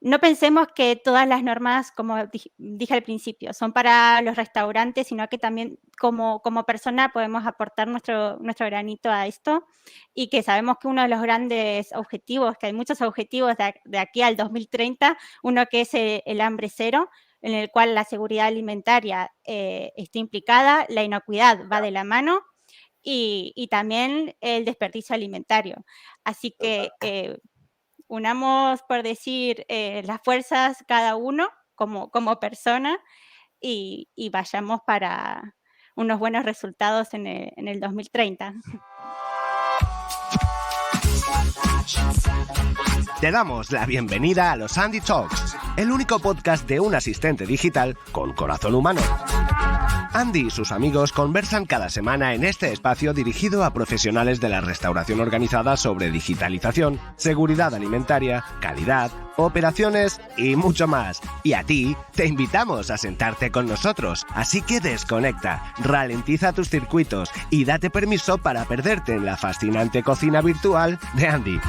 no pensemos que todas las normas, como dije al principio, son para los restaurantes, sino que también como persona podemos aportar nuestro granito a esto, y que sabemos que uno de los grandes objetivos, que hay muchos objetivos de aquí al 2030, uno que es el hambre cero, en el cual la seguridad alimentaria está implicada, la inocuidad va de la mano, y también el desperdicio alimentario. Así que unamos, por decir, las fuerzas cada uno como persona, y vayamos para unos buenos resultados en el 2030. Te damos la bienvenida a los Andy Talks, el único podcast de un asistente digital con corazón humano. Andy y sus amigos conversan cada semana en este espacio dirigido a profesionales de la restauración organizada sobre digitalización, seguridad alimentaria, calidad, operaciones y mucho más. Y a ti, te invitamos a sentarte con nosotros, así que desconecta, ralentiza tus circuitos y date permiso para perderte en la fascinante cocina virtual de Andy.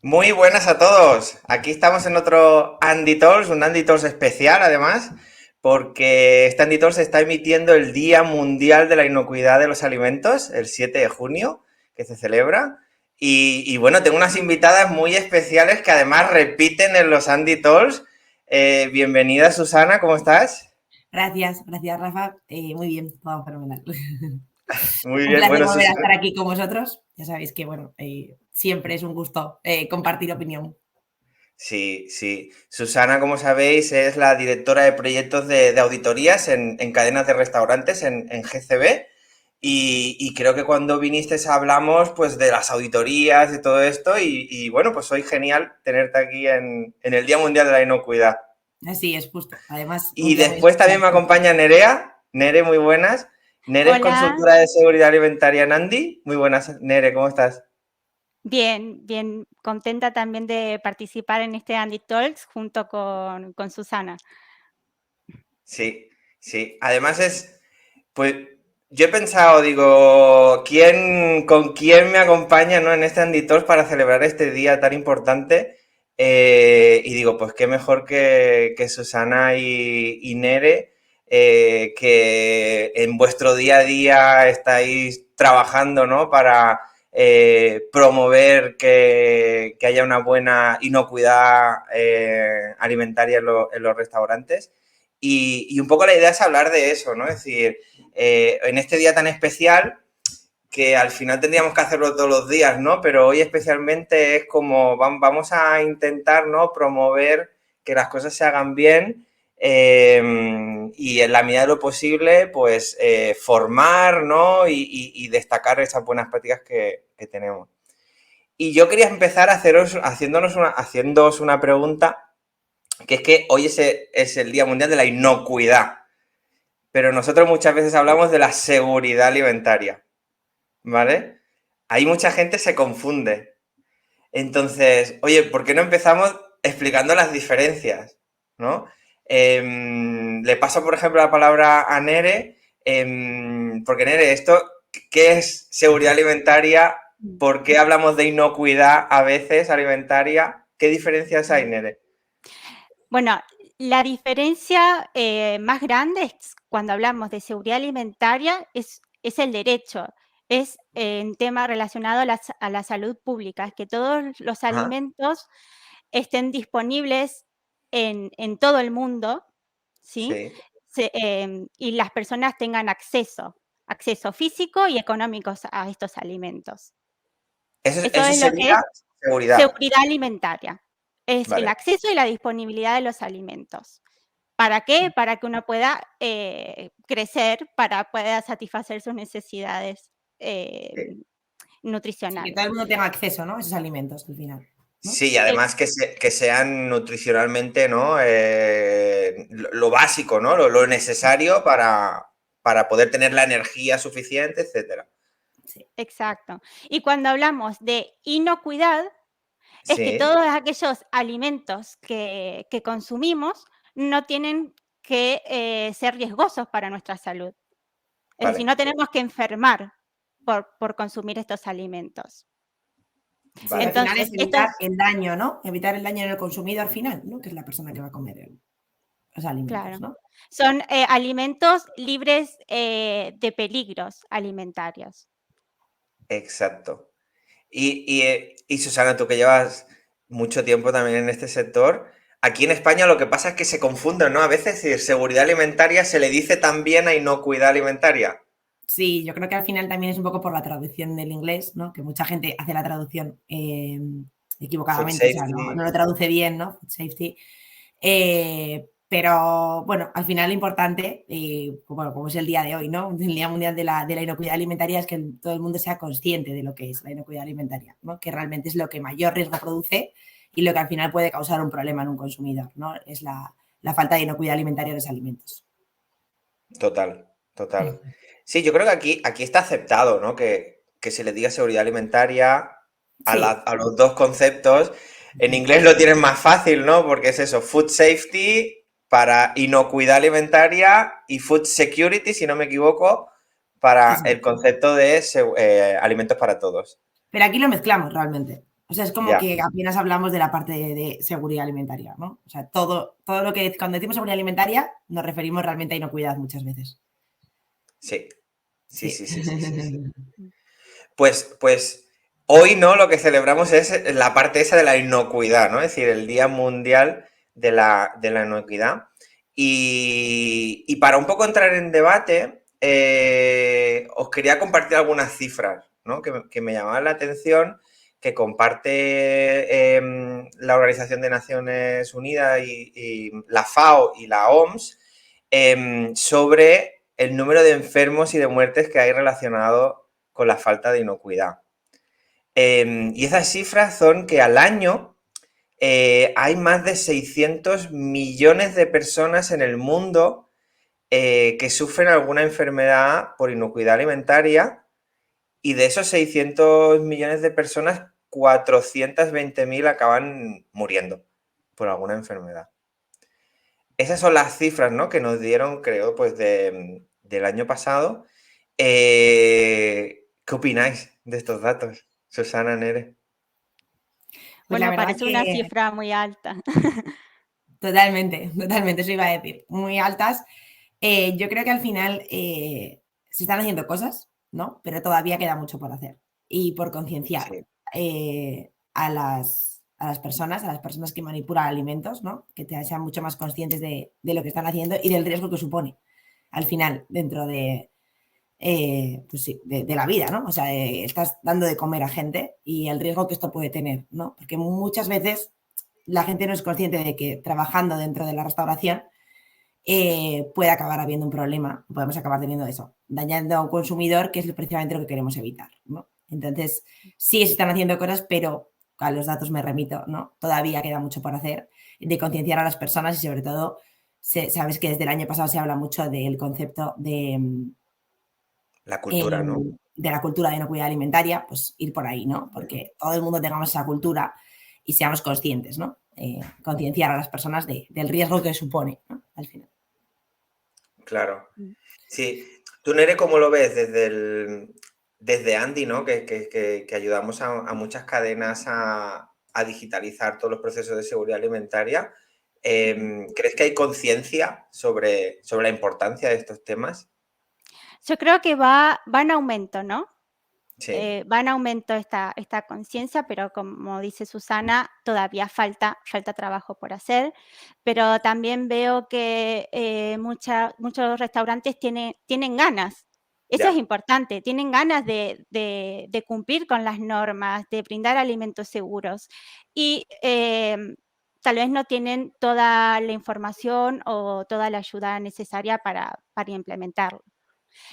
Muy buenas a todos. Aquí estamos en otro Andy Talks, un Andy Talks especial además, porque este Andy Talks se está emitiendo el Día Mundial de la Inocuidad de los Alimentos, el 7 de junio, que se celebra. Y bueno, tengo unas invitadas muy especiales que además repiten en los Andy Talks. Bienvenida, Susana, ¿cómo estás? Gracias Rafa. Muy bien, todo fenomenal. Muy Un bien, placer bueno, volver a Susana. estar aquí con vosotros. Ya sabéis que, bueno, siempre es un gusto compartir opinión. Sí, sí. Susana, como sabéis, es la directora de proyectos de auditorías en cadenas de restaurantes en GCB. Y creo que cuando viniste hablamos pues de las auditorías y todo esto. Y bueno, pues hoy genial tenerte aquí en el Día Mundial de la Inocuidad. Así es, justo. Además, un Y día muy después también me especial. acompaña Nerea. Nere, muy buenas. Nere es Hola, consultora de seguridad alimentaria en Andy. Muy buenas, Nere, ¿cómo estás? bien, bien, contenta también de participar en este Andy Talks junto con Susana. Sí, sí. Además pues yo he pensado, digo, ¿con quién me acompaña, ¿no? En este Andy Talks para celebrar este día tan importante? Y digo, pues qué mejor que Susana y Nere, que en vuestro día a día estáis trabajando, ¿no? Para promover que haya una buena inocuidad alimentaria en los restaurantes. Y un poco la idea es hablar de eso, ¿no? Es decir, en este día tan especial, que al final tendríamos que hacerlo todos los días, ¿no? Pero hoy especialmente es como vamos a intentar, ¿no? Promover que las cosas se hagan bien y en la medida de lo posible, pues formar, ¿no? Y destacar esas buenas prácticas que tenemos. Y yo quería empezar haciéndoos una pregunta, que es que hoy es el Día Mundial de la Inocuidad, pero nosotros muchas veces hablamos de la seguridad alimentaria, ¿vale? Ahí mucha gente se confunde. Entonces, oye, ¿por qué no empezamos explicando las diferencias? ¿No? Le paso, por ejemplo, la palabra a Nere, porque Nere, ¿qué es seguridad alimentaria? ¿Por qué hablamos de inocuidad a veces alimentaria? ¿Qué diferencias hay, Nere? Bueno, la diferencia más grande es cuando hablamos de seguridad alimentaria es el derecho, es en tema relacionado a la salud pública, es que todos los Ajá, alimentos estén disponibles en todo el mundo, ¿sí? sí. Y las personas tengan acceso físico y económico a estos alimentos. Eso Eso es lo que es sería seguridad. seguridad alimentaria. Es el Vale. acceso y la disponibilidad de los alimentos. ¿Para qué? Para que uno pueda crecer, pueda satisfacer sus necesidades Sí. Sí, que todo el nutricionales. mundo tenga acceso, ¿no? A esos alimentos al final, ¿no? Sí, y además que sean nutricionalmente, ¿no? Lo básico, ¿no? Lo necesario para poder tener la energía suficiente, etcétera. Sí. Exacto. Y cuando hablamos de inocuidad, es que Sí. todos aquellos alimentos que consumimos no tienen que ser riesgosos para nuestra salud. Es decir, Vale, no tenemos que enfermar por consumir estos alimentos. Sí, al vale. final es Entonces, evitar estos, el daño, ¿no? Evitar el daño en el consumidor final, ¿no? Que es la persona que va a comer los alimentos, claro, ¿no? son alimentos libres de peligros alimentarios. Exacto. Y Susana, tú que llevas mucho tiempo también en este sector, aquí en España lo que pasa es que se confunden, ¿no? A veces, si seguridad alimentaria se le dice también a inocuidad alimentaria. Sí, yo creo que al final también es un poco por la traducción del inglés, ¿no? Que mucha gente hace la traducción Food equivocadamente, o sea, no safety. lo traduce bien, ¿no? Food safety. Pero bueno, al final lo importante, bueno, como es el día de hoy, ¿no? El Día Mundial de la Inocuidad Alimentaria, es que todo el mundo sea consciente de lo que es la inocuidad alimentaria, ¿no? Que realmente es lo que mayor riesgo produce y lo que al final puede causar un problema en un consumidor, ¿no? Es la falta de inocuidad alimentaria de los alimentos. Total, total. Sí, yo creo que aquí está aceptado, ¿no? Que se le diga seguridad alimentaria Sí, a los dos conceptos. En inglés lo tienen más fácil, ¿no? Porque es eso, food safety para inocuidad alimentaria y food security, si no me equivoco, para eso. el concepto de alimentos para todos. Pero aquí lo mezclamos realmente. O sea, es como Ya, que apenas hablamos de la parte de seguridad alimentaria, ¿no? O sea, todo lo que cuando decimos seguridad alimentaria nos referimos realmente a inocuidad muchas veces. sí, sí, Sí. sí, sí, sí, sí, sí. Pues hoy, ¿no? Lo que celebramos es la parte esa de la inocuidad, ¿no? Es decir, el Día Mundial de la Inocuidad. Y para un poco entrar en debate, os quería compartir algunas cifras, ¿no? Que me llamaban la atención, que comparte la Organización de Naciones Unidas y la FAO y la OMS sobre el número de enfermos y de muertes que hay relacionado con la falta de inocuidad. Y esas cifras son que al año hay más de 600 millones de personas en el mundo que sufren alguna enfermedad por inocuidad alimentaria y de esos 600 millones de personas, 420.000 acaban muriendo por alguna enfermedad. Esas son las cifras, ¿no? Que nos dieron, creo, pues del año pasado. ¿Qué opináis de estos datos, Susana, Nere? Pues la Bueno, verdad parece una que cifra muy alta. totalmente, totalmente, eso iba a decir. Muy altas. Yo creo que al final se están haciendo cosas, ¿no? Pero todavía queda mucho por hacer. Y por concienciar Sí, a las personas que manipulan alimentos, ¿no? Que sean mucho más conscientes de lo que están haciendo y del riesgo que supone al final dentro pues sí, de la vida, ¿no? O sea, estás dando de comer a gente y el riesgo que esto puede tener, ¿no? Porque muchas veces la gente no es consciente de que trabajando dentro de la restauración puede acabar habiendo un problema, podemos acabar teniendo eso, dañando a un consumidor, que es precisamente lo que queremos evitar, ¿no? Entonces, sí se están haciendo cosas, pero a los datos me remito, ¿no? Todavía queda mucho por hacer, de concienciar a las personas y sobre todo, sabes que desde el año pasado se habla mucho del concepto la cultura, ¿no? de la cultura de inocuidad alimentaria, pues ir por ahí, ¿no? Porque todo el mundo tengamos esa cultura y seamos conscientes, ¿no? Concienciar a las personas del riesgo que supone, ¿no? Al final. Claro. Sí. Tú, Nere, ¿cómo lo ves desde Andy, ¿no? Que ayudamos a muchas cadenas a digitalizar todos los procesos de seguridad alimentaria. ¿Crees que hay conciencia sobre la importancia de estos temas? Yo creo que va en aumento, ¿no? Sí, Va en aumento esta conciencia, pero como dice Susana, todavía falta trabajo por hacer, pero también veo que muchos restaurantes tienen ganas. Eso es ya, importante, tienen ganas de cumplir con las normas, de brindar alimentos seguros y tal vez no tienen toda la información o toda la ayuda necesaria para implementarlo.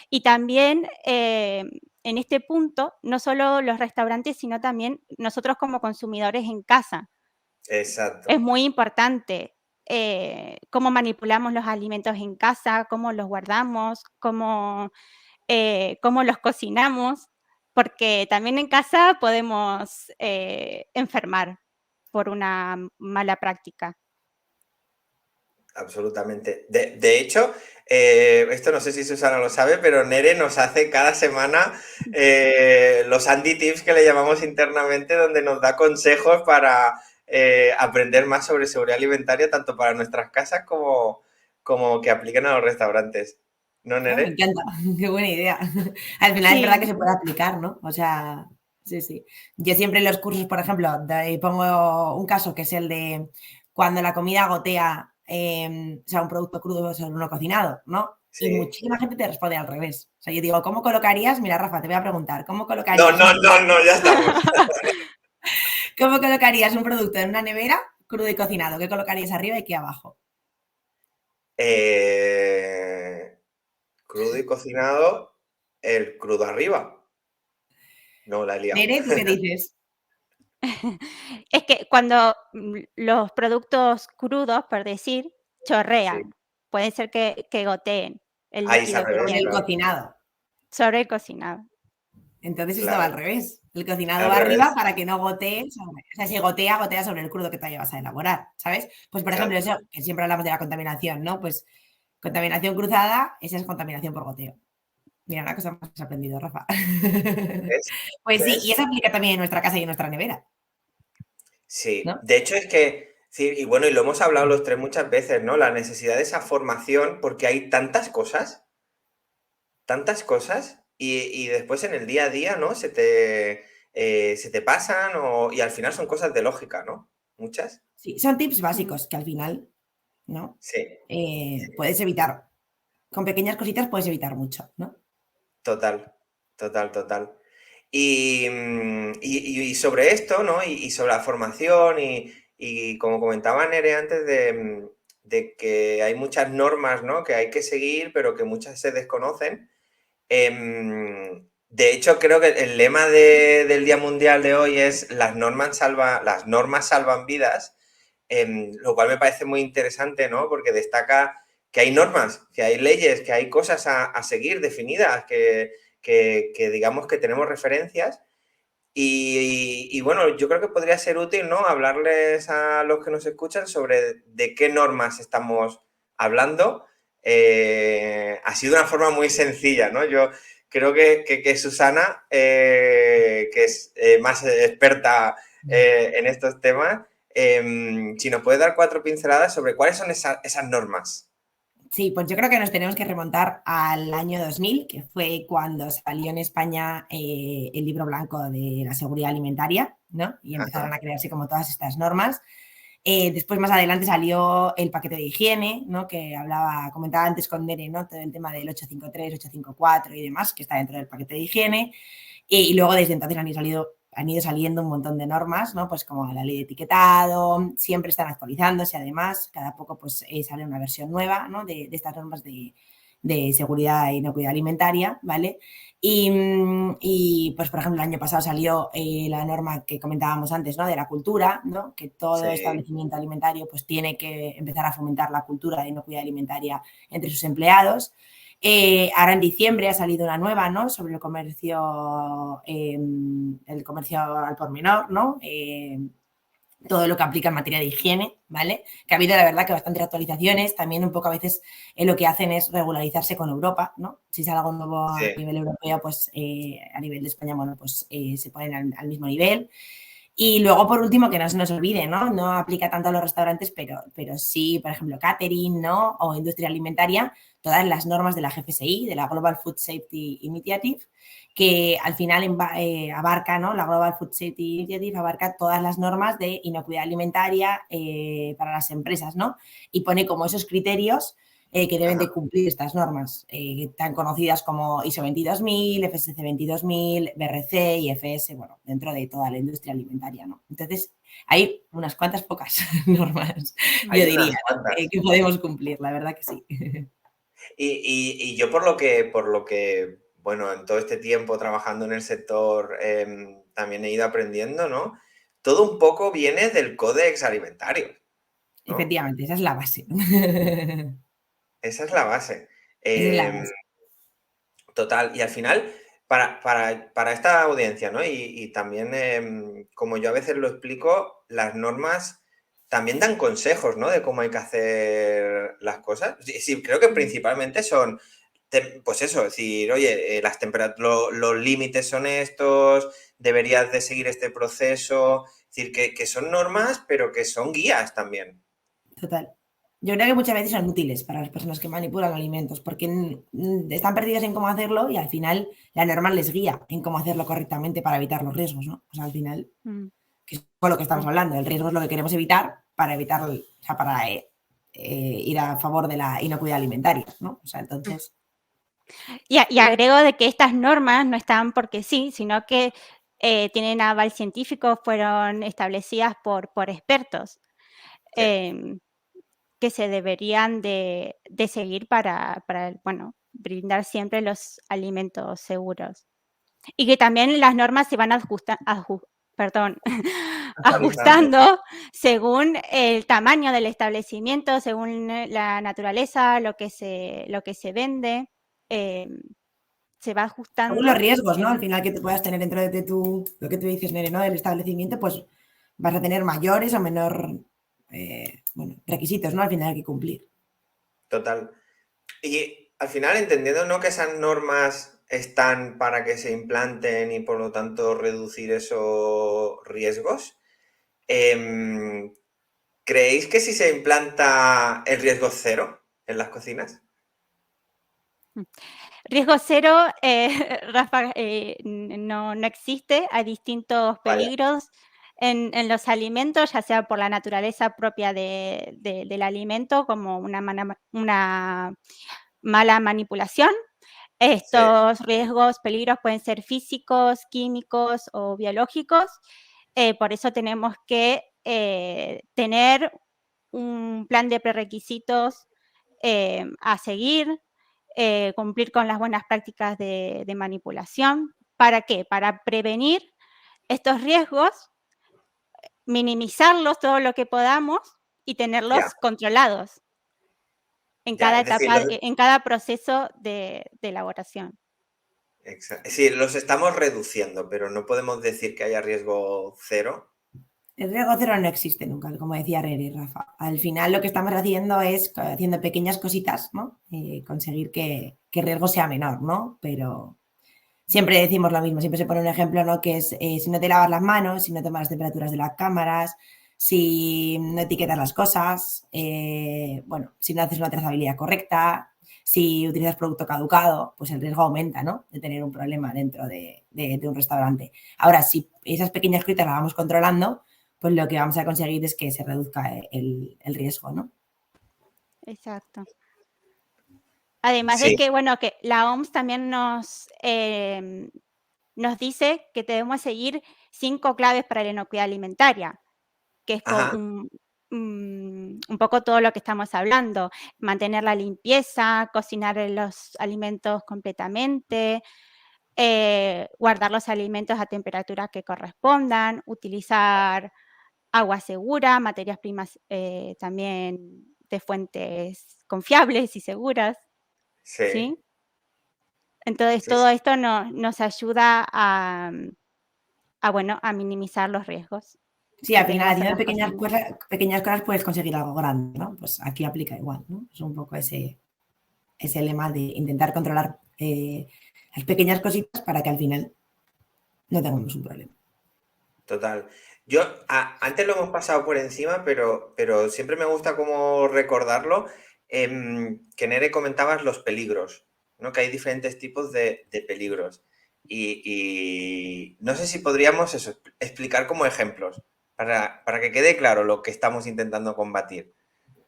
Y también, en este punto, no solo los restaurantes, sino también nosotros como consumidores en casa. Es exacto. muy importante, cómo manipulamos los alimentos en casa, cómo los guardamos, cómo los cocinamos, porque también en casa podemos, enfermar por una mala práctica. absolutamente. De hecho, esto no sé si Susana lo sabe, pero Nere nos hace cada semana los Andy Tips que le llamamos internamente, donde nos da consejos para aprender más sobre seguridad alimentaria, tanto para nuestras casas como que apliquen a los restaurantes. ¿No, Ah, me Nere? encanta, qué buena idea. Al final es verdad que Sí, se puede aplicar, ¿no? O sea, sí, sí. Yo siempre en los cursos, por ejemplo, pongo un caso que es el de cuando la comida gotea, o sea, un producto crudo sobre uno cocinado, ¿no? Y Sí. muchísima gente te responde al revés. O sea, yo digo, ¿cómo colocarías? Mira, Rafa, te voy a preguntar, ¿cómo No, colocarías no, no, no, ya estamos. cómo colocarías un producto en una nevera crudo y cocinado? ¿Qué colocarías arriba y qué abajo? Eh, Crudo y cocinado, el crudo arriba. No, la he liado. Nere, ¿tú qué dices? es que cuando los productos crudos, por decir, Sí. chorrean, puede ser que goteen el Ahí es al líquido que En revés, el tienen claro. cocinado. sobre el cocinado. Entonces esto va al Claro, revés. El cocinado al va arriba revés. para que no gotee o sea, si gotea, gotea sobre el crudo que todavía vas a elaborar, ¿sabes? Pues, por ejemplo, Exacto. eso que siempre hablamos de la contaminación, ¿no? Pues contaminación cruzada, esa es contaminación por goteo. Mira, una cosa más has aprendido, Rafa. ¿Ves? Pues sí, y ¿Ves? eso aplica también en nuestra casa y en nuestra nevera, Sí. ¿no? De hecho, es que, sí, y bueno, y lo hemos hablado los tres muchas veces, ¿no? La necesidad de esa formación, porque hay tantas cosas, y después en el día a día, ¿no? Se te pasan y al final son cosas de lógica, ¿no? Muchas. Sí, son tips Mm. básicos que al final, ¿no? Sí, sí, Puedes evitar, con pequeñas cositas puedes evitar mucho, ¿no? total, total, total. Y sobre esto, ¿no? Y sobre la formación y como comentaba Nere antes de que hay muchas normas, ¿no? Que hay que seguir, pero que muchas se desconocen. De hecho, creo que el lema del Día Mundial de hoy es las normas salvan vidas, lo cual me parece muy interesante, ¿no? Porque destaca que hay normas, que hay leyes, que hay cosas a seguir definidas, que digamos que tenemos referencias. Y bueno, yo creo que podría ser útil, ¿no? Hablarles a los que nos escuchan sobre de qué normas estamos hablando, así de una forma muy sencilla, ¿no? Yo creo que Susana, que es más experta en estos temas, si nos puede dar 4 pinceladas sobre cuáles son esas normas. Sí, pues yo creo que nos tenemos que remontar al año 2000, que fue cuando salió en España el libro blanco de la seguridad alimentaria, ¿no? Y empezaron Ajá, a crearse como todas estas normas. Después, más adelante, salió el paquete de higiene, ¿no? Que comentaba antes con Nere, ¿no? Todo el tema del 853, 854 y demás, que está dentro del paquete de higiene. Y luego desde entonces han ido saliendo un montón de normas, ¿no? Pues como la ley de etiquetado, siempre están actualizándose, además, cada poco pues sale una versión nueva, ¿no? De estas normas de seguridad e inocuidad alimentaria, ¿vale? Y, pues, por ejemplo, el año pasado salió la norma que comentábamos antes, ¿no? De la cultura, ¿no? Que todo sí, establecimiento alimentario pues tiene que empezar a fomentar la cultura de inocuidad alimentaria entre sus empleados. Ahora en diciembre ha salido una nueva, ¿no? Sobre el comercio al por menor, ¿no? Todo lo que aplica en materia de higiene, ¿vale? Que ha habido, la verdad, que bastantes actualizaciones. También un poco a veces lo que hacen es regularizarse con Europa, ¿no? Si sale algo nuevo a sí. nivel europeo, pues a nivel de España, bueno, pues se ponen al mismo nivel. Y luego, por último, que no se nos olvide, ¿no? No aplica tanto a los restaurantes, pero sí, por ejemplo, catering, ¿no? O industria alimentaria, todas las normas de la GFSI, de la Global Food Safety Initiative, que al final abarca, ¿no? La Global Food Safety Initiative abarca todas las normas de inocuidad alimentaria para las empresas, ¿no? Y pone como esos criterios que deben Ajá. de cumplir estas normas, tan conocidas como ISO 22000, FSC 22000, BRC y FS, bueno, dentro de toda la industria alimentaria, ¿no? Entonces, hay unas cuantas pocas normas, yo Hay diría, unas ¿no? cuantas. Que podemos cumplir, la verdad que sí. Y yo por lo que, bueno, en todo este tiempo trabajando en el sector, también he ido aprendiendo, ¿no? Todo un poco viene del Códex Alimentario, ¿no? Efectivamente, esa es la base. Esa es la base. Esa es la Em, base. Total, y al final, para esta audiencia, ¿no? Y también, como yo a veces lo explico, las normas también dan consejos, ¿no? De cómo hay que hacer las cosas. Sí, creo que principalmente son, pues eso, decir, oye, las los límites son estos, deberías de seguir este proceso. Es decir, que son normas, pero que son guías también. Total. Yo creo que muchas veces son útiles para las personas que manipulan alimentos, porque están perdidas en cómo hacerlo y al final la norma les guía en cómo hacerlo correctamente para evitar los riesgos, ¿no? O sea, al final, que es con lo que estamos hablando, el riesgo es lo que queremos evitar para evitar, o sea, para ir a favor de la inocuidad alimentaria, ¿no? O sea, entonces... Y agrego de que estas normas no están porque sí, sino que tienen aval científico, fueron establecidas por expertos. Sí. Que se deberían de seguir para, bueno, brindar siempre los alimentos seguros. Y que también las normas se van Actualizando. ajustando según el tamaño del establecimiento, según la naturaleza, lo que se vende, se va Según los ajustando. riesgos, ¿no? Al final que tú puedas tener dentro de lo que tú dices, Nere, ¿no? Del establecimiento, pues vas a tener mayores o menor requisitos, ¿no? Al final hay que cumplir. Total. Y al final, entendiendo, ¿no?, que esas normas están para que se implanten y por lo tanto reducir esos riesgos, ¿creéis que si se implanta el riesgo cero en las cocinas? Riesgo cero, Rafa, no existe. Hay distintos Vaya. peligros en los alimentos, ya sea por la naturaleza propia del alimento, como una mala manipulación. Sí, Estos riesgos, peligros pueden ser físicos, químicos o biológicos. Por eso tenemos que tener un plan de prerequisitos a seguir, cumplir con las buenas prácticas de manipulación. ¿Para qué? Para prevenir estos riesgos, minimizarlos todo lo que podamos y ya, tenerlos controlados en ya. cada Es decir, etapa, en cada proceso de elaboración. sí, los estamos reduciendo, pero no podemos decir que haya riesgo cero. El riesgo cero no existe nunca, como decía Rere, Rafa. Al final lo que estamos haciendo es haciendo pequeñas cositas, ¿no? Conseguir que el riesgo sea menor, ¿no? Pero siempre decimos lo mismo, siempre se pone un ejemplo, ¿no? Que es si no te lavas las manos, si no tomas las temperaturas de las cámaras, si no etiquetas las cosas, si no haces una trazabilidad correcta, si utilizas producto caducado, pues el riesgo aumenta, ¿no? De tener un problema dentro de un restaurante. Ahora, si esas pequeñas cositas las vamos controlando, pues lo que vamos a conseguir es que se reduzca el riesgo, ¿no? Exacto. Además de Sí, que, bueno, que la OMS también nos dice que debemos seguir 5 claves para la inocuidad alimentaria, que es ajá, un poco todo lo que estamos hablando. Mantener la limpieza, cocinar los alimentos completamente, guardar los alimentos a temperaturas que correspondan, utilizar agua segura, materias primas también de fuentes confiables y seguras, sí, ¿sí? Entonces, sí, todo sí. esto nos ayuda a minimizar los riesgos Sí, que al final tenemos en haciendo las cocinas. pequeñas cosas puedes conseguir algo grande, ¿no? Pues aquí aplica igual, ¿no? Es un poco ese lema de intentar controlar las pequeñas cositas para que al final no tengamos un problema. Total. Yo, antes lo hemos pasado por encima, pero siempre me gusta como recordarlo, que Nere comentabas los peligros, ¿no? Que hay diferentes tipos de peligros. Y no sé si podríamos eso, explicar como ejemplos, para que quede claro lo que estamos intentando combatir. Sí,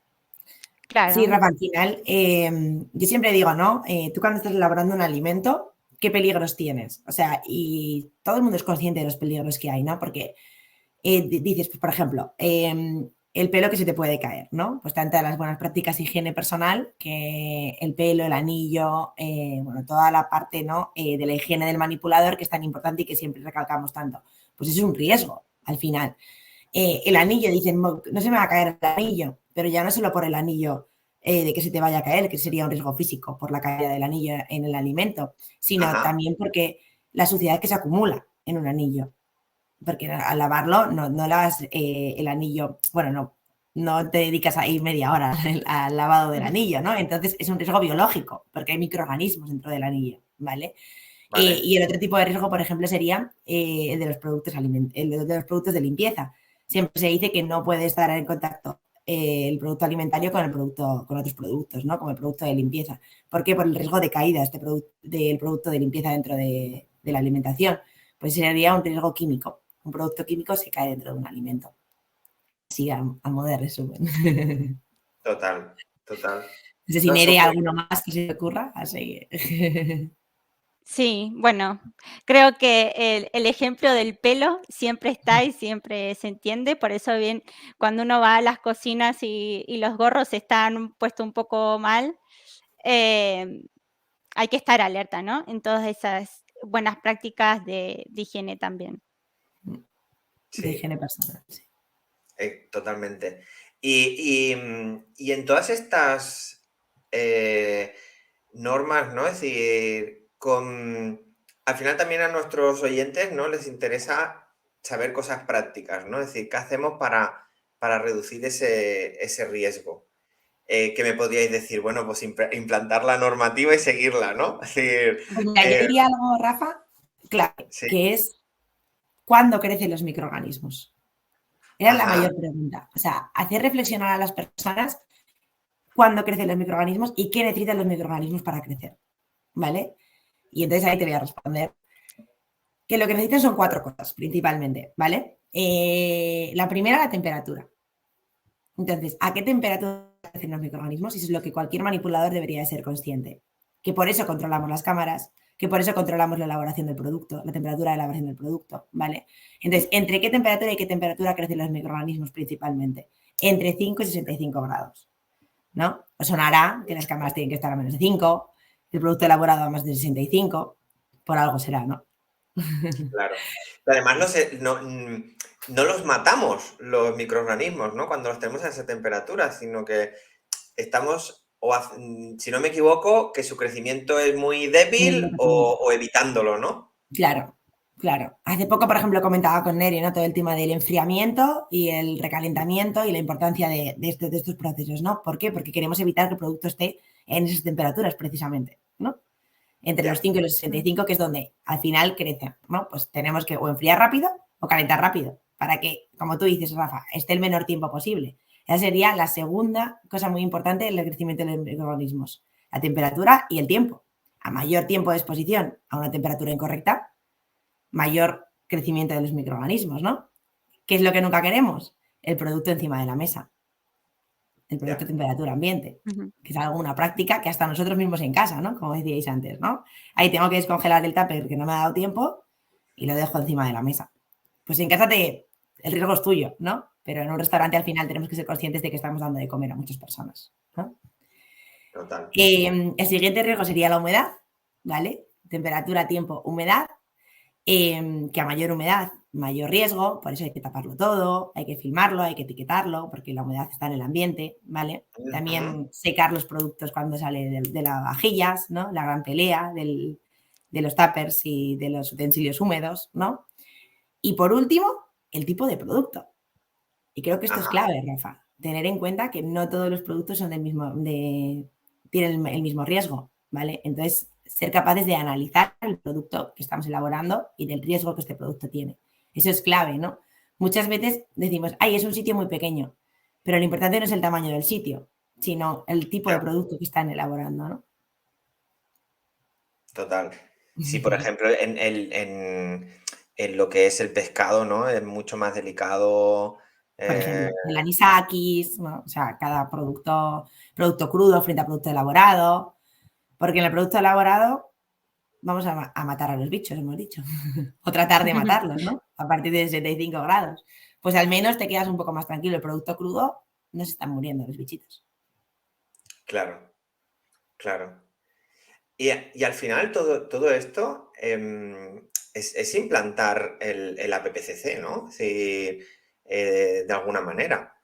Claro. Rafa, al final, yo siempre digo, ¿no? Tú cuando estás elaborando un alimento, ¿qué peligros tienes? O sea, y todo el mundo es consciente de los peligros que hay, ¿no? Porque dices, pues, por ejemplo, el pelo que se te puede caer, ¿no? Pues tanto las buenas prácticas de higiene personal, que el pelo, el anillo, toda la parte, ¿no? De la higiene del manipulador, que es tan importante y que siempre recalcamos tanto. Pues eso es un riesgo, al final. El anillo, dicen, no se me va a caer el anillo, pero ya no solo por el anillo de que se te vaya a caer, que sería un riesgo físico por la caída del anillo en el alimento, sino Ajá, también porque la suciedad que se acumula en un anillo. Porque al lavarlo no lavas el anillo, no te dedicas ahí media hora al lavado del anillo, ¿no? Entonces es un riesgo biológico, porque hay microorganismos dentro del anillo, ¿vale? Vale. Y el otro tipo de riesgo, por ejemplo, sería el de los productos de los productos de limpieza. Siempre se dice que no puede estar en contacto el producto alimentario con otros productos, ¿no? Como el producto de limpieza. ¿Por qué? Por el riesgo de caída del producto de limpieza dentro de la alimentación. Pues sería un riesgo químico. Un producto químico se cae dentro de un alimento. Sí, a modo de resumen. Total. No sé si No, Nere súper. alguno más que se te ocurra. Así. Sí, bueno, creo que el ejemplo del pelo siempre está y siempre se entiende, por eso bien, cuando uno va a las cocinas y los gorros están puestos un poco mal, eh, hay que estar alerta, ¿no? En todas esas buenas prácticas de higiene también. De Sí, higiene personal. Sí. totalmente. Y en todas estas normas, ¿no? Es decir, al final también a nuestros oyentes, ¿no? Les interesa saber cosas prácticas, ¿no? Es decir, ¿qué hacemos para reducir ese riesgo? ¿Qué me podríais decir? Bueno, pues implantar la normativa y seguirla, ¿no? Es decir, Pues mira, yo diría algo, Rafa, clave, sí, que es ¿cuándo crecen los microorganismos? Era la ajá, mayor pregunta. O sea, hacer reflexionar a las personas cuándo crecen los microorganismos y qué necesitan los microorganismos para crecer, ¿vale? Y entonces ahí te voy a responder que lo que necesitan son 4 cosas, principalmente, ¿vale? La primera, la temperatura. Entonces, ¿a qué temperatura crecen los microorganismos? Eso es lo que cualquier manipulador debería de ser consciente. Que por eso controlamos las cámaras, que por eso controlamos la elaboración del producto, la temperatura de elaboración del producto, ¿vale? Entonces, ¿entre qué temperatura y qué temperatura crecen los microorganismos principalmente? Entre 5 y 65 grados, ¿no? Os sonará que las cámaras tienen que estar a menos de 5, el producto elaborado a más de 65, por algo será, ¿no? claro. Pero además no los matamos los microorganismos, ¿no? Cuando los tenemos a esa temperatura, sino que estamos, si no me equivoco, que su crecimiento es muy débil o evitándolo, ¿no? Claro, claro. Hace poco, por ejemplo, comentaba con Neri, ¿no? Todo el tema del enfriamiento y el recalentamiento y la importancia de estos procesos, ¿no? ¿Por qué? Porque queremos evitar que el producto esté en esas temperaturas, precisamente, ¿no? Entre los Ya, 5 y los 65, que es donde al final crecen, ¿no? Pues tenemos que o enfriar rápido o calentar rápido, para que, como tú dices, Rafa, esté el menor tiempo posible. Esa sería la segunda cosa muy importante en el crecimiento de los microorganismos, la temperatura y el tiempo. A mayor tiempo de exposición a una temperatura incorrecta, mayor crecimiento de los microorganismos, ¿no? ¿Qué es lo que nunca queremos? El producto encima de la mesa, el producto a ya. temperatura ambiente, Ujú. que es alguna práctica que hasta nosotros mismos en casa, ¿no? Como decíais antes, ¿no? Ahí tengo que descongelar el tupper que no me ha dado tiempo y lo dejo encima de la mesa. Pues en casa el riesgo es tuyo, ¿no? Pero en un restaurante al final tenemos que ser conscientes de que estamos dando de comer a muchas personas, ¿no? Total. El siguiente riesgo sería la humedad, ¿vale? Temperatura, tiempo, humedad. Que a mayor humedad, mayor riesgo, por eso hay que taparlo todo, hay que filmarlo, hay que etiquetarlo, porque la humedad está en el ambiente, ¿vale? Ujú. También secar los productos cuando sale de las vajillas, ¿no? La gran pelea de los tuppers y de los utensilios húmedos, ¿no? Y por último, el tipo de producto. Y creo que esto es Ajá, clave, Rafa. Tener en cuenta que no todos los productos son tienen el mismo riesgo, ¿vale? Entonces, ser capaces de analizar el producto que estamos elaborando y del riesgo que este producto tiene. Eso es clave, ¿no? Muchas veces decimos, ay, es un sitio muy pequeño, pero lo importante no es el tamaño del sitio, sino el tipo de ya, producto que están elaborando, ¿no? total. Sí, por ejemplo, en lo que es el pescado, ¿no? Es mucho más delicado. Por eh, ejemplo, el anisakis, ¿no? O sea, cada producto crudo frente a producto elaborado, porque en el producto elaborado vamos a matar a los bichos, hemos dicho, o tratar de matarlos, ¿no? A partir de 65 grados. Pues al menos te quedas un poco más tranquilo. El producto crudo no se están muriendo los bichitos. claro, claro. Y al final todo esto es implantar el APPCC, ¿no? Es decir, de alguna manera.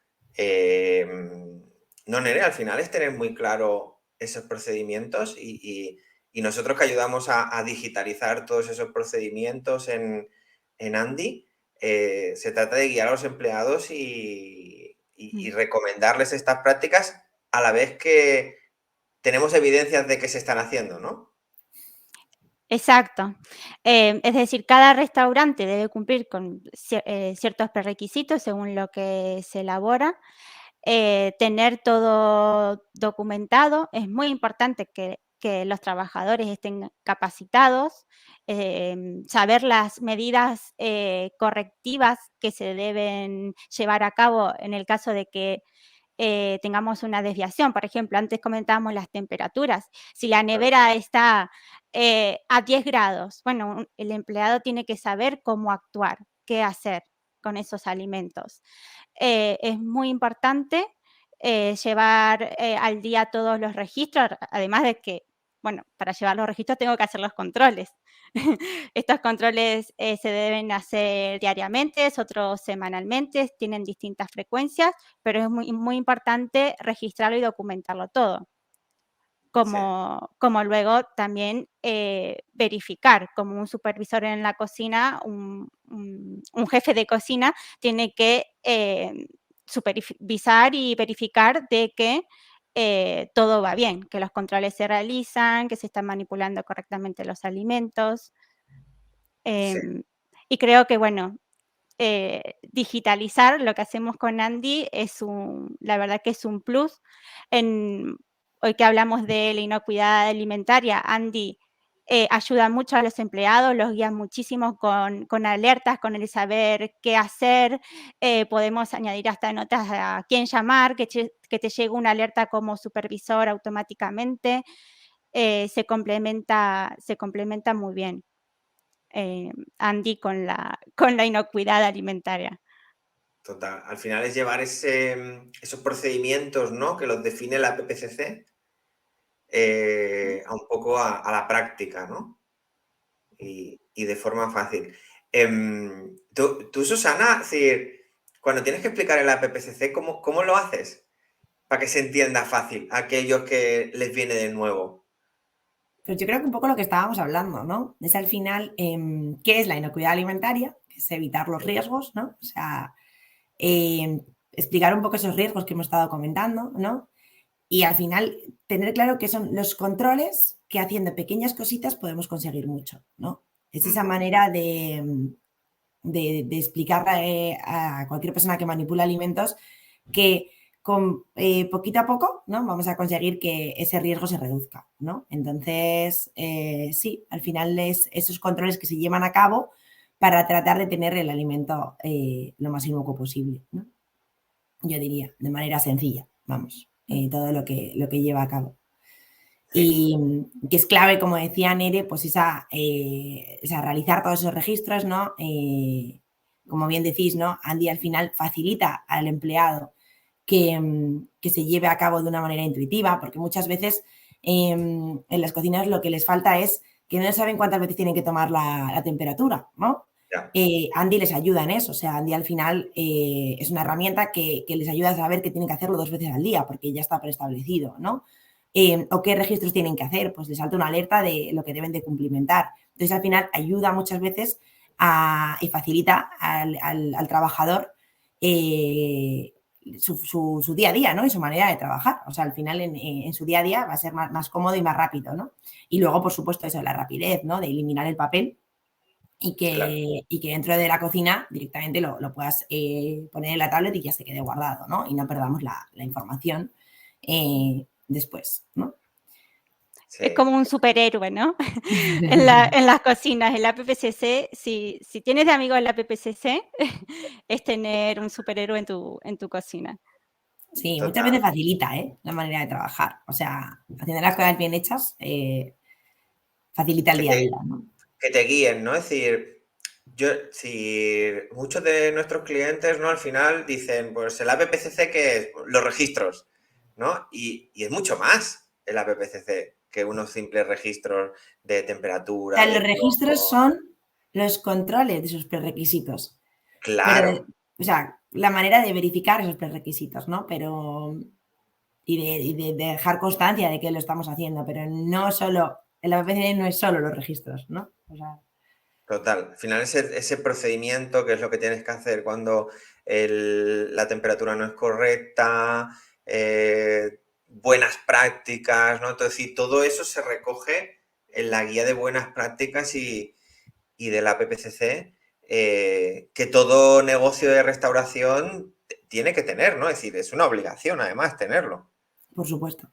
No, Nere, al final es tener muy claro esos procedimientos y nosotros que ayudamos a digitalizar todos esos procedimientos en Andy, se trata de guiar a los empleados y y recomendarles estas prácticas a la vez que tenemos evidencias de que se están haciendo, ¿no? Exacto. Es decir, cada restaurante debe cumplir con ciertos prerequisitos según lo que se elabora. Tener todo documentado. Es muy importante que los trabajadores estén capacitados, saber las medidas correctivas que se deben llevar a cabo en el caso de que tengamos una desviación. Por ejemplo, antes comentábamos las temperaturas. Si la nevera está a 10 grados, bueno, el empleado tiene que saber cómo actuar, qué hacer con esos alimentos. Es muy importante llevar al día todos los registros, además de que, bueno, para llevar los registros tengo que hacer los controles. Estos controles se deben hacer diariamente, otros semanalmente, tienen distintas frecuencias, pero es muy, muy importante registrarlo y documentarlo todo. Como luego también verificar, como un supervisor en la cocina, un jefe de cocina tiene que supervisar y verificar de que todo va bien, que los controles se realizan, que se están manipulando correctamente los alimentos. Sí. Y creo que, bueno, digitalizar lo que hacemos con Andy la verdad que es un plus. Hoy que hablamos de la inocuidad alimentaria, Andy ayuda mucho a los empleados, los guía muchísimo con alertas, con el saber qué hacer. Podemos añadir hasta notas a quién llamar, que te llegue una alerta como supervisor automáticamente. Se complementa muy bien. Andy con la inocuidad alimentaria. Total. Al final es llevar esos procedimientos, ¿no? Que los define la PPCC a un poco a la práctica, ¿no? Y de forma fácil. Tú, Susana, es decir, cuando tienes que explicar en la PPCC, ¿cómo lo haces? Para que se entienda fácil a aquellos que les viene de nuevo. Pues yo creo que un poco lo que estábamos hablando, ¿no? Es al final, ¿qué es la inocuidad alimentaria? Es evitar los riesgos, ¿no? O sea, explicar un poco esos riesgos que hemos estado comentando, ¿no? Y al final tener claro que son los controles que haciendo pequeñas cositas podemos conseguir mucho, ¿no? Es esa manera de explicarle a cualquier persona que manipula alimentos que con poquito a poco, ¿no? Vamos a conseguir que ese riesgo se reduzca, ¿no? Entonces, sí, al final es esos controles que se llevan a cabo para tratar de tener el alimento lo más inocuo posible, ¿no? Yo diría, de manera sencilla, vamos, todo lo que lleva a cabo. Sí. Y que es clave, como decía Nere, pues realizar todos esos registros, ¿no? Como bien decís, ¿no? Andy al final facilita al empleado que se lleve a cabo de una manera intuitiva, porque muchas veces en las cocinas lo que les falta es que no saben cuántas veces tienen que tomar la temperatura, ¿no? Ya. Andy les ayuda en eso, o sea, Andy al final es una herramienta que les ayuda a saber que tienen que hacerlo 2 veces al día, porque ya está preestablecido, ¿no? O qué registros tienen que hacer, pues les salta una alerta de lo que deben de cumplimentar. Entonces, al final, ayuda muchas veces y facilita al trabajador su día a día, ¿no? Y su manera de trabajar. O sea, al final, en su día a día va a ser más cómodo y más rápido, ¿no? Y luego, por supuesto, eso, la rapidez, ¿no? De eliminar el papel y que dentro de la cocina directamente lo puedas poner en la tablet y ya se quede guardado, ¿no? Y no perdamos la información después, ¿no? Sí. Es como un superhéroe, ¿no? En las cocinas, en la PPCC, si tienes de amigo en la PPCC, es tener un superhéroe en tu cocina. Sí, Total. muchas veces facilita la manera de trabajar. O sea, haciendo las cosas bien hechas facilita el día a día, ¿no? Que te guíen, ¿no? Es decir, si muchos de nuestros clientes, ¿no? Al final dicen, pues el APPCC que es los registros, ¿no? Y es mucho más el APPCC que unos simples registros de temperatura. O sea, de los registros fuego. son los controles de sus prerequisitos. Claro. Pero, o sea, la manera de verificar esos prerequisitos, ¿no? Pero. Y de dejar constancia de que lo estamos haciendo, pero no solo. El APPCC no es solo los registros, ¿no? O sea, Total. Al final ese procedimiento, que es lo que tienes que hacer cuando la temperatura no es correcta, buenas prácticas, ¿no? Entonces, todo eso se recoge en la guía de buenas prácticas y de la PPCC, que todo negocio de restauración tiene que tener, ¿no? Es decir, es una obligación además tenerlo. Por supuesto.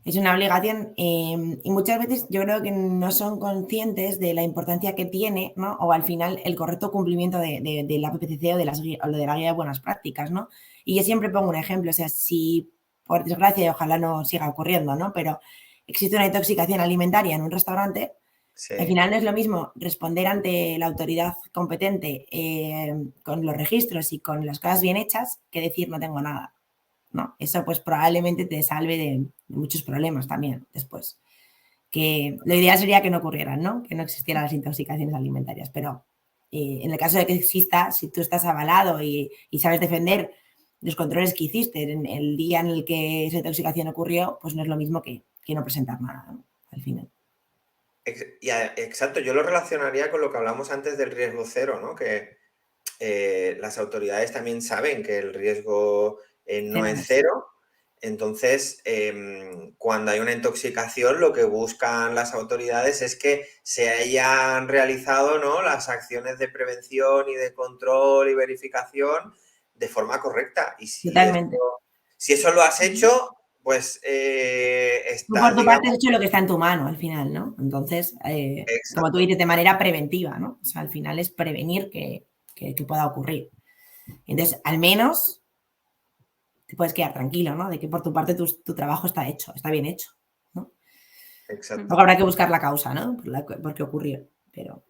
Es una obligación y muchas veces yo creo que no son conscientes de la importancia que tiene, ¿no? O al final el correcto cumplimiento de la PPCC o de la guía de buenas prácticas, ¿no? Y yo siempre pongo un ejemplo, o sea, si por desgracia y ojalá no siga ocurriendo, ¿no? Pero existe una intoxicación alimentaria en un restaurante, Sí. al final no es lo mismo responder ante la autoridad competente con los registros y con las cosas bien hechas que decir no tengo nada. ¿No? Eso pues probablemente te salve de muchos problemas también después. Que lo ideal sería que no ocurrieran, ¿no? Que no existieran las intoxicaciones alimentarias, pero en el caso de que exista, si tú estás avalado y sabes defender los controles que hiciste en el día en el que esa intoxicación ocurrió, pues no es lo mismo que no presentar nada, ¿no? Al final. Exacto, yo lo relacionaría con lo que hablamos antes del riesgo cero, ¿no? Que las autoridades también saben que el riesgo no es cero. Entonces, cuando hay una intoxicación, lo que buscan las autoridades es que se hayan realizado, ¿no?, las acciones de prevención y de control y verificación de forma correcta. Y si eso lo has hecho, pues Tú por estás, tu parte has digamos... hecho lo que está en tu mano al final, ¿no? Entonces, como tú dices, de manera preventiva, ¿no? O sea, al final es prevenir que pueda ocurrir. Entonces, al menos te puedes quedar tranquilo, ¿no? De que por tu parte tu trabajo está hecho, está bien hecho, ¿no? Exacto. Luego habrá que buscar la causa, ¿no? Por qué ocurrió, pero...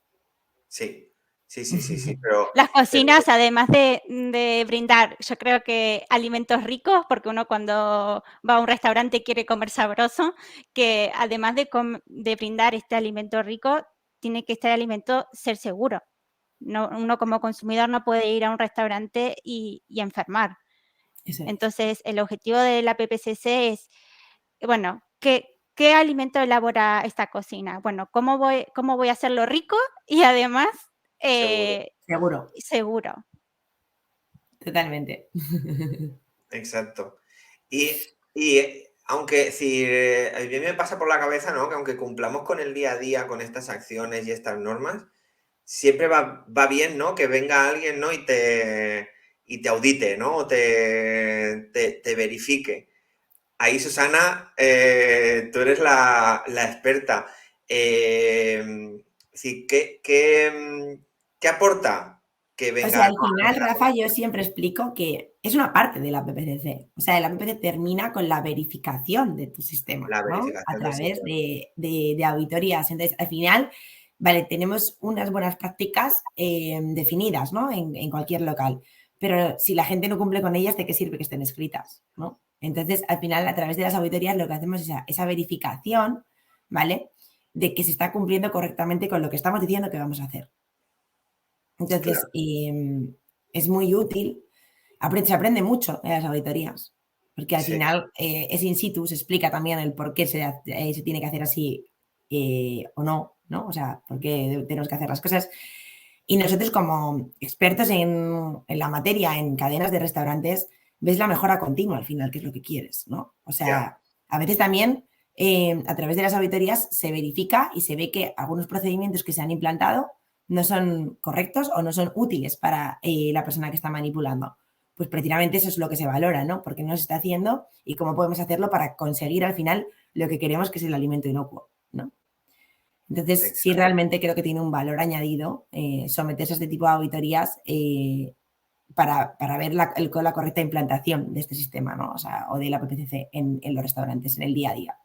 Sí. Pero, las cocinas, además de brindar, yo creo que alimentos ricos, porque uno cuando va a un restaurante quiere comer sabroso, que además de brindar este alimento rico, tiene que este alimento ser seguro. No, uno como consumidor no puede ir a un restaurante y enfermar. Entonces, el objetivo de la PPCC es, bueno, ¿qué alimento elabora esta cocina? Bueno, ¿cómo voy a hacerlo rico y además seguro? Totalmente. Exacto. Y aunque, si a mí me pasa por la cabeza, ¿no?, que aunque cumplamos con el día a día, con estas acciones y estas normas, siempre va bien, ¿no?, que venga alguien, ¿no?, y te audite, ¿no?, o te verifique. Ahí, Susana, tú eres la experta. Sí, ¿qué aporta que venga? O sea, al final, Rafa, yo siempre explico que es una parte de la PPCC. O sea, la PPCC termina con la verificación de tu sistema, ¿no? A través de auditorías. Entonces, al final, vale, tenemos unas buenas prácticas definidas, ¿no? En cualquier local. Pero si la gente no cumple con ellas, ¿de qué sirve que estén escritas, ¿no? Entonces, al final, a través de las auditorías, lo que hacemos es esa verificación, ¿vale? De que se está cumpliendo correctamente con lo que estamos diciendo que vamos a hacer. Entonces, es muy útil. Se aprende mucho en las auditorías, porque al final es in situ, se explica también el por qué se tiene que hacer así o no, ¿no? O sea, por qué tenemos que hacer las cosas. Y nosotros, como expertos en la materia, en cadenas de restaurantes, ves la mejora continua al final, que es lo que quieres, ¿no? O sea, a veces también a través de las auditorías se verifica y se ve que algunos procedimientos que se han implantado no son correctos o no son útiles para la persona que está manipulando. Pues precisamente eso es lo que se valora, ¿no? Porque no se está haciendo y cómo podemos hacerlo para conseguir al final lo que queremos, que es el alimento inocuo, ¿no? Entonces, sí, realmente creo que tiene un valor añadido someterse a este tipo de auditorías para ver la correcta implantación de este sistema, ¿no? O sea, o de la PPCC en los restaurantes, en el día a día.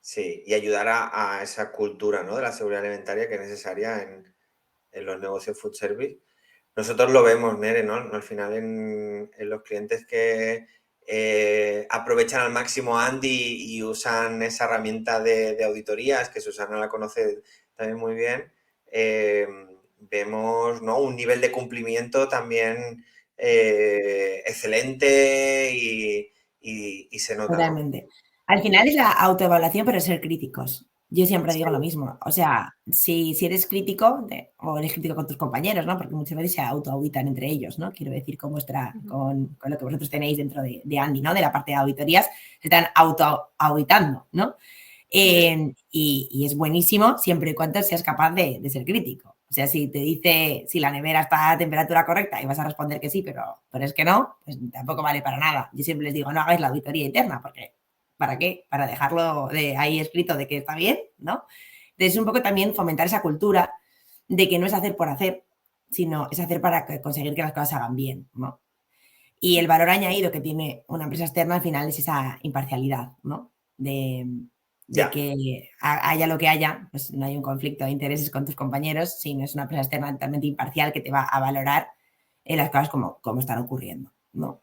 Sí, y ayudar a esa cultura, ¿no?, de la seguridad alimentaria que es necesaria en los negocios food service. Nosotros lo vemos, Nere, ¿no? Al final en los clientes que aprovechan al máximo Andy y usan esa herramienta de auditorías, que Susana la conoce también muy bien, vemos, ¿no?, un nivel de cumplimiento también excelente y se nota, ¿no? Totalmente. Al final es la autoevaluación, pero ser críticos. Yo siempre Sí. digo lo mismo. O sea, si eres crítico o eres crítico con tus compañeros, ¿no? Porque muchas veces se autoauditan entre ellos, ¿no? Quiero decir, cómo está Ujú. con lo que vosotros tenéis dentro de Andy, ¿no? De la parte de auditorías, se están autoauditando, ¿no? Y es buenísimo siempre y cuando seas capaz de ser crítico. O sea, si te dice si la nevera está a temperatura correcta y vas a responder que sí, pero es que no, pues tampoco vale para nada. Yo siempre les digo, no hagáis la auditoría interna, porque ¿para qué? Para dejarlo ahí escrito de que está bien, ¿no? Entonces, un poco también fomentar esa cultura de que no es hacer por hacer, sino es hacer para conseguir que las cosas se hagan bien, ¿no? Y el valor añadido que tiene una empresa externa al final es esa imparcialidad, ¿no? De Ya, que haya lo que haya, pues no hay un conflicto de intereses con tus compañeros, sino es una empresa externa totalmente imparcial que te va a valorar las cosas como están ocurriendo, ¿no?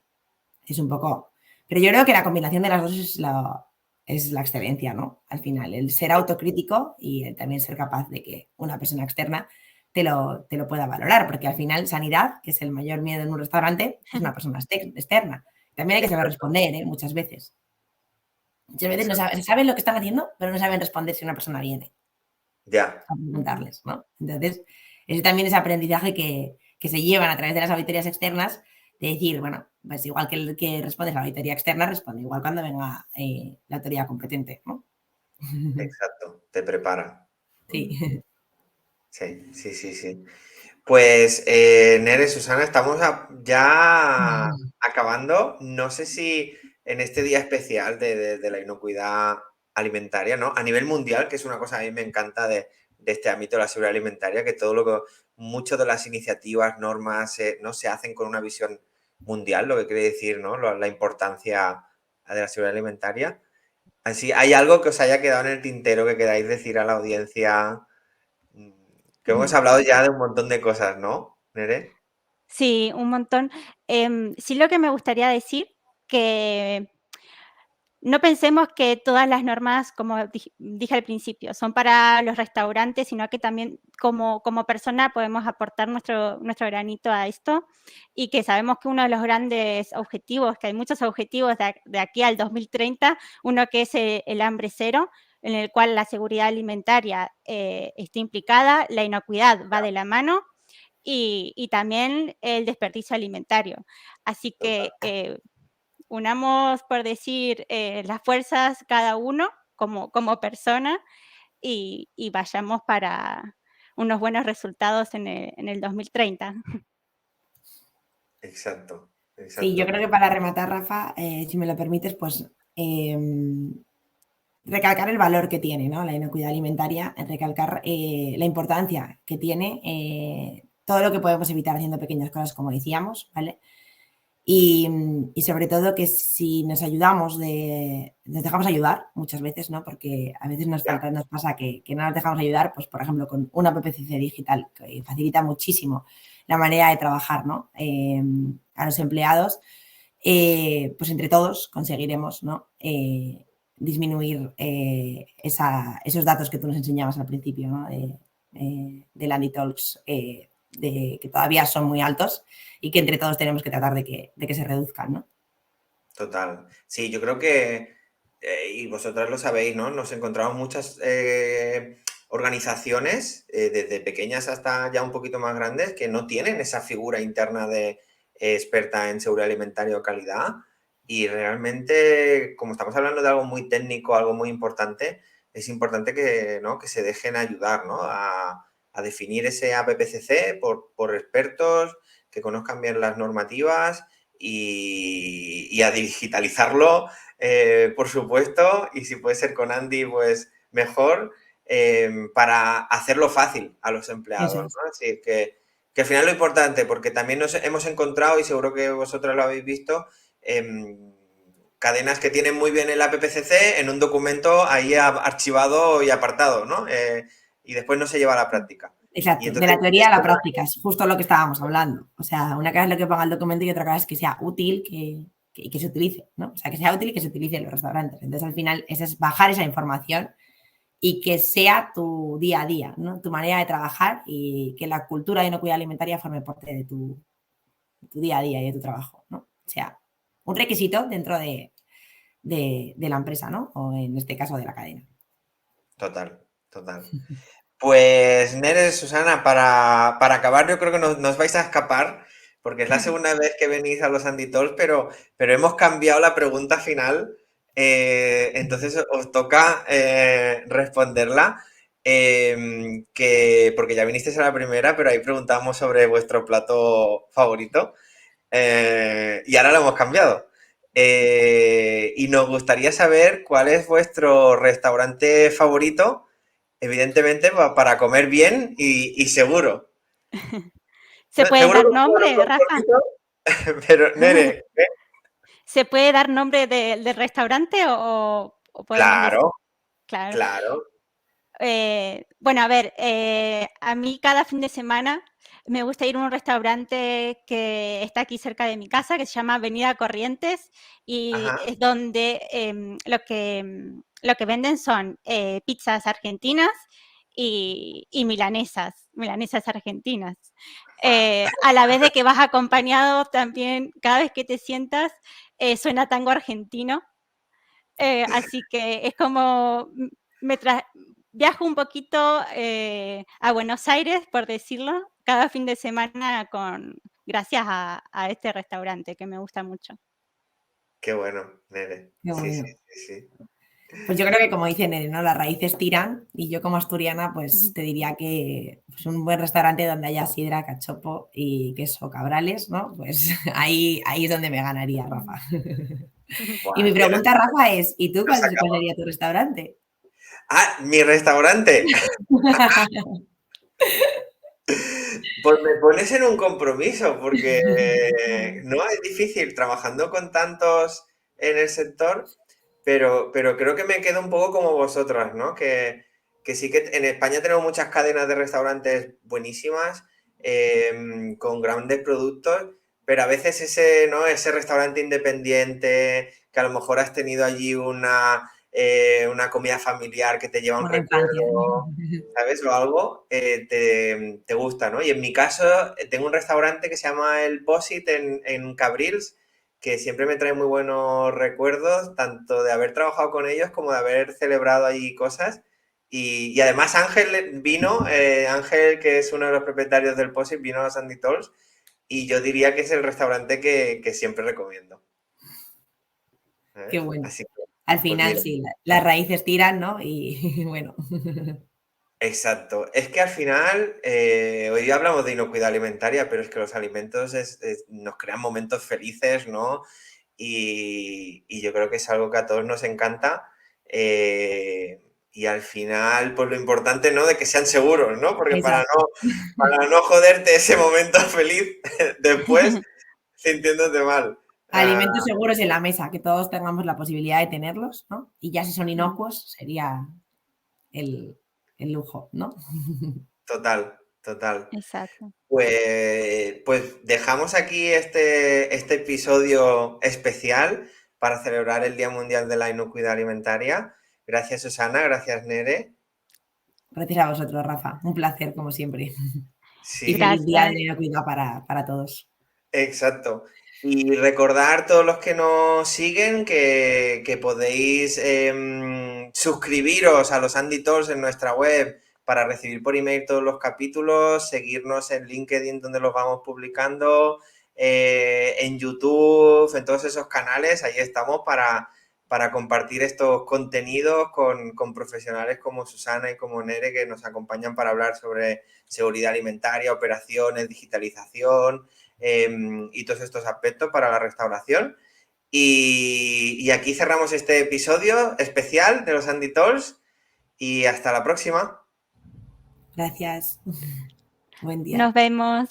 Es un poco... Pero yo creo que la combinación de las dos es la excelencia, ¿no? Al final, el ser autocrítico y el también ser capaz de que una persona externa te lo pueda valorar, porque al final sanidad, que es el mayor miedo en un restaurante, es una persona externa. También hay que saber exacto, responder, ¿eh? Muchas veces. Muchas veces no exacto. saben lo que están haciendo, pero no saben responder si una persona viene Ya, a Ujú. preguntarles, ¿no? Entonces, ese también es aprendizaje que se llevan a través de las auditorías externas, de decir, bueno, pues igual que el que responde la auditoría externa, responde igual cuando venga la autoridad competente, ¿no? exacto. Te prepara. Sí. Sí, sí, sí, sí. Pues, Nere, Susana, estamos ya acabando. No sé si en este día especial de la inocuidad alimentaria, ¿no? A nivel mundial, que es una cosa que a mí me encanta de este ámbito de la seguridad alimentaria, que todo lo que, muchas de las iniciativas, normas, no se hacen con una visión mundial, lo que quiere decir, ¿no? La importancia de la seguridad alimentaria. Así, ¿hay algo que os haya quedado en el tintero que queráis decir a la audiencia? Mm, Que hemos hablado ya de un montón de cosas, ¿no, Nere? Sí, un montón. Sí, lo que me gustaría decir, que no pensemos que todas las normas, como dije al principio, son para los restaurantes, sino que también como persona podemos aportar nuestro granito a esto, y que sabemos que uno de los grandes objetivos, que hay muchos objetivos de aquí al 2030, uno que es el hambre cero, en el cual la seguridad alimentaria está implicada, la inocuidad va de la mano, y también el desperdicio alimentario. Así Total. que unamos, por decir, las fuerzas cada uno como persona, y vayamos para unos buenos resultados en el 2030. Exacto, Sí, yo exacto. creo que para rematar, Rafa, si me lo permites, pues recalcar el valor que tiene, ¿no? La inocuidad alimentaria, recalcar la importancia que tiene todo lo que podemos evitar haciendo pequeñas cosas, como decíamos, ¿vale? Y sobre todo que si nos ayudamos, nos dejamos ayudar muchas veces, ¿no? Porque a veces nos Ya, pasa que no nos dejamos ayudar, pues por ejemplo con una PPCC digital, que facilita muchísimo la manera de trabajar, ¿no? A los empleados, pues entre todos conseguiremos, ¿no? Disminuir esos datos que tú nos enseñabas al principio, ¿no? Del Andy Talks, que todavía son muy altos y que entre todos tenemos que tratar de que se reduzcan, ¿no? total. Sí, yo creo que, y vosotras lo sabéis, ¿no? Nos encontramos muchas organizaciones, desde pequeñas hasta ya un poquito más grandes, que no tienen esa figura interna de experta en seguridad alimentaria o calidad. Y realmente, como estamos hablando de algo muy técnico, algo muy importante, es importante que, ¿no? que se dejen ayudar, ¿no? A definir ese APPCC por expertos que conozcan bien las normativas y a digitalizarlo, por supuesto, y si puede ser con Andy, pues mejor, para hacerlo fácil a los Eso empleados, es. ¿no? Así que al final lo importante, porque también nos hemos encontrado, y seguro que vosotros lo habéis visto, cadenas que tienen muy bien el APPCC en un documento ahí archivado y apartado, ¿no? Y después no se lleva a la práctica. Y Exacto, de entonces la teoría a la esto práctica, es justo lo que estábamos hablando. O sea, una cosa es lo que ponga el documento y otra cosa es que sea útil que se utilice, ¿no? O sea, que sea útil y que se utilice en los restaurantes. Entonces, al final, es bajar esa información y que sea tu día a día, ¿no? Tu manera de trabajar y que la cultura de inocuidad alimentaria forme parte de tu día a día y de tu trabajo, ¿no? O sea, un requisito dentro de la empresa, ¿no? O en este caso de la cadena. Total. Pues Nerea, Susana, para acabar, yo creo que nos vais a escapar, porque es la segunda vez que venís a los Andy Talks, pero hemos cambiado la pregunta final, entonces os toca responderla, porque ya vinisteis a la primera, pero ahí preguntamos sobre vuestro plato favorito, y ahora lo hemos cambiado. Y nos gustaría saber cuál es vuestro restaurante favorito. Evidentemente, para comer bien y seguro. ¿Se puede Seguro dar que nombre, Rafa? pero, Nere, ¿Se puede dar nombre del restaurante o podemos decir? Claro. Bueno, a ver, a mí cada fin de semana me gusta ir a un restaurante que está aquí cerca de mi casa, que se llama Avenida Corrientes, y Ajá. es donde lo que venden son pizzas argentinas y milanesas argentinas. A la vez de que vas acompañado también, cada vez que te sientas, suena tango argentino. Así que es como viajo un poquito a Buenos Aires, por decirlo, cada fin de semana gracias a este restaurante que me gusta mucho. Qué bueno, Nere. Qué bueno. Sí. Pues yo creo que, como dice Nere, ¿no? Las raíces tiran, y yo como asturiana pues te diría que pues, un buen restaurante donde haya sidra, cachopo y queso cabrales, ¿no? Pues ahí es donde me ganaría, Rafa. Buah, Y mi pregunta, Rafa, es, ¿y tú cuál acaba. sería tu restaurante? Mi restaurante. Pues me pones en un compromiso, porque no es difícil trabajando con tantos en el sector, pero creo que me quedo un poco como vosotras, ¿no? Que sí que en España tenemos muchas cadenas de restaurantes buenísimas, con grandes productos, pero a veces ese restaurante independiente, que a lo mejor has tenido allí una comida familiar que te lleva un Una infancia. recuerdo, ¿sabes? O algo, te gusta, ¿no? Y en mi caso, tengo un restaurante que se llama El Posit en Cabrils, que siempre me trae muy buenos recuerdos, tanto de haber trabajado con ellos como de haber celebrado allí cosas. Y además Ángel vino, Ángel, que es uno de los propietarios del Posit, vino a los Andy Talks, y yo diría que es el restaurante que siempre recomiendo. ¿Sabes? Qué bueno. Así que, Al final, pues sí, las raíces tiran, ¿no? Y bueno. exacto. Es que al final, hoy día hablamos de inocuidad alimentaria, pero es que los alimentos nos crean momentos felices, ¿no? Y yo creo que es algo que a todos nos encanta. Y al final, pues lo importante, ¿no? De que sean seguros, ¿no? Porque para no joderte ese momento feliz después sintiéndote mal. Alimentos seguros en la mesa, que todos tengamos la posibilidad de tenerlos, ¿no? Y ya si son inocuos, sería el lujo, ¿no? Total. Exacto. Pues dejamos aquí este episodio especial para celebrar el Día Mundial de la Inocuidad Alimentaria. Gracias, Susana. Gracias, Nere. Gracias a vosotros, Rafa. Un placer, como siempre. Sí, Y feliz día de Gracias. la inocuidad para todos. exacto. Y recordar todos los que nos siguen que podéis suscribiros a los Andy Talks en nuestra web para recibir por email todos los capítulos, seguirnos en LinkedIn donde los vamos publicando, en YouTube, en todos esos canales, ahí estamos para compartir estos contenidos con profesionales como Susana y como Nere, que nos acompañan para hablar sobre seguridad alimentaria, operaciones, digitalización, y todos estos aspectos para la restauración. Y aquí cerramos este episodio especial de los Andy Talks y hasta la próxima. Gracias. Buen día. Nos vemos.